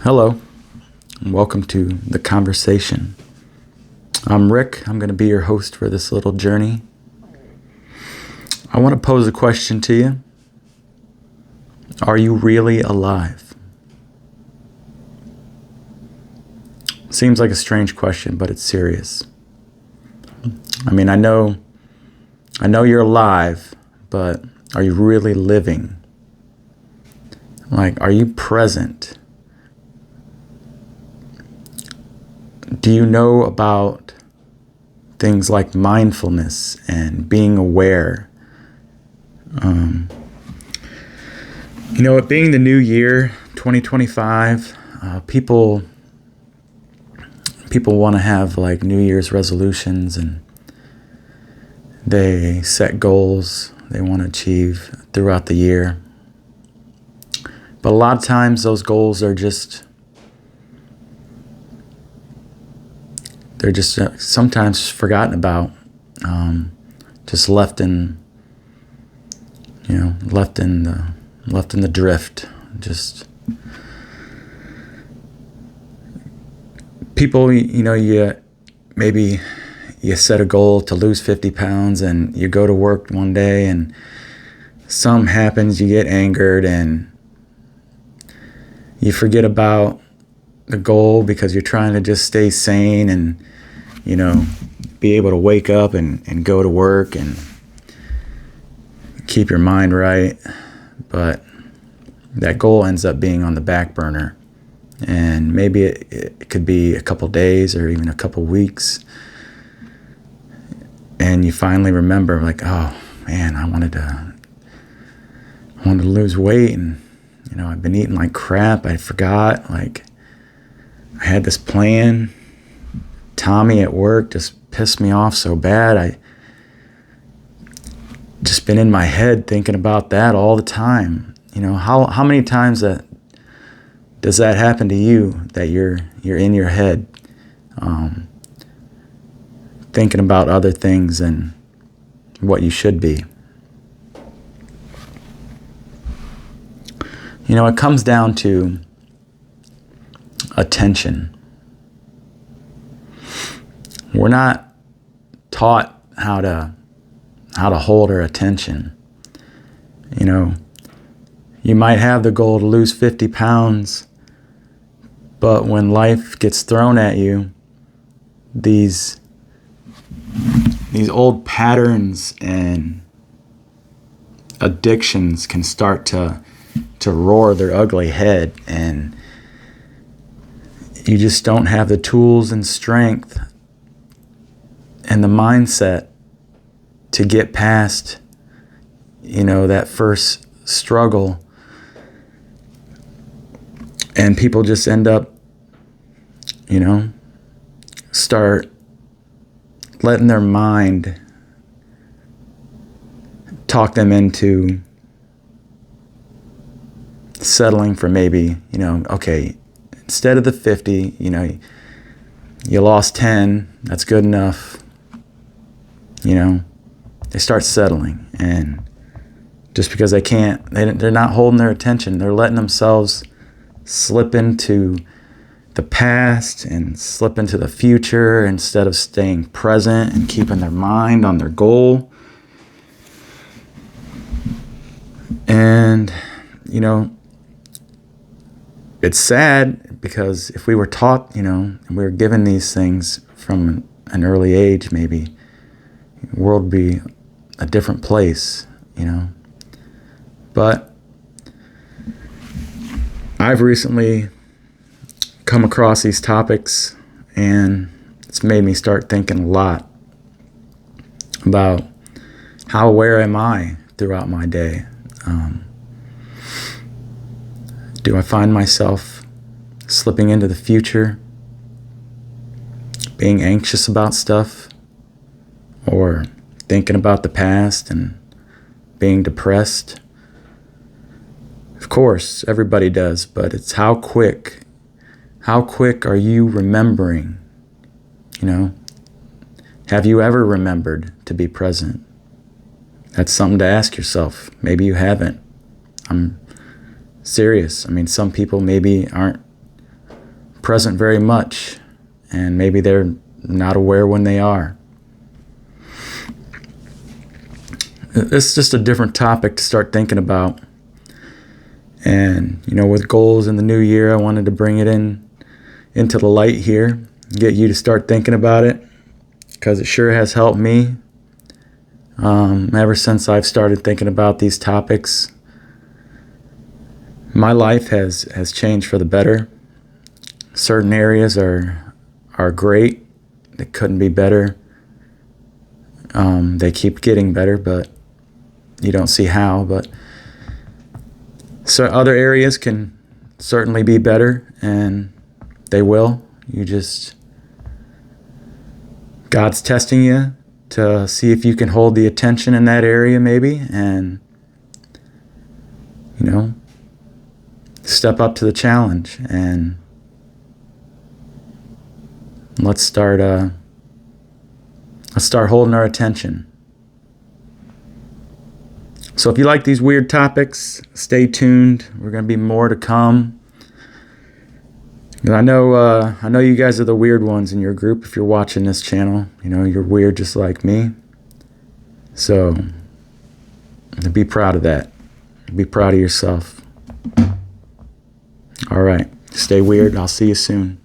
Hello, and welcome to The Conversation. I'm Rick. I'm going to be your host for this little journey. I want to pose a question to you. Are you really alive? Seems like a strange question, but it's serious. I know you're alive, but are you really living? Are you present? Do you know about things like mindfulness and being aware? It being the new year, 2025, people want to have New Year's resolutions, and they set goals they want to achieve throughout the year. But a lot of times those goals are they're just sometimes forgotten about, just left in the drift. Just people, maybe you set a goal to lose 50 pounds and you go to work one day and something happens, you get angered and you forget about the goal because you're trying to just stay sane and, be able to wake up and go to work and keep your mind right. But that goal ends up being on the back burner. And maybe it could be a couple days or even a couple weeks. And you finally remember, oh man, I wanted to lose weight, and I've been eating like crap. I forgot. I had this plan. Tommy at work just pissed me off so bad. I just been in my head thinking about that all the time. How many times does that happen to you, that you're in your head thinking about other things and what you should be? It comes down to attention. We're not taught how to hold our attention. You might have the goal to lose 50 pounds, but when life gets thrown at you, these old patterns and addictions can start to roar their ugly head, and you just don't have the tools and strength and the mindset to get past, that first struggle. And people just end up, start letting their mind talk them into settling for maybe, okay, instead of the 50, you lost 10, that's good enough. They start settling, and just because they're not holding their attention, they're letting themselves slip into the past and slip into the future instead of staying present and keeping their mind on their goal. And, it's sad because if we were taught, and we were given these things from an early age, maybe the world would be a different place, But I've recently come across these topics, and it's made me start thinking a lot about how aware am I throughout my day. Do I find myself slipping into the future, being anxious about stuff, or thinking about the past and being depressed? Of course, everybody does, but it's how quick are you remembering? Have you ever remembered to be present? That's something to ask yourself. Maybe you haven't. I'm serious. Some people maybe aren't present very much, and maybe they're not aware when they are. It's just a different topic to start thinking about. And, with goals in the new year, I wanted to bring it into the light here, get you to start thinking about it, because it sure has helped me. Ever since I've started thinking about these topics, my life has changed for the better. Certain areas are great. They couldn't be better. They keep getting better, but you don't see how. But so other areas can certainly be better, and they will. God's testing you to see if you can hold the attention in that area maybe, and step up to the challenge, and let's start holding our attention. So if you like these weird topics, stay tuned. We're going to be more to come. And I know you guys are the weird ones in your group. If you're watching this channel, you're weird just like me. So be proud of that. Be proud of yourself. All right. Stay weird. I'll see you soon.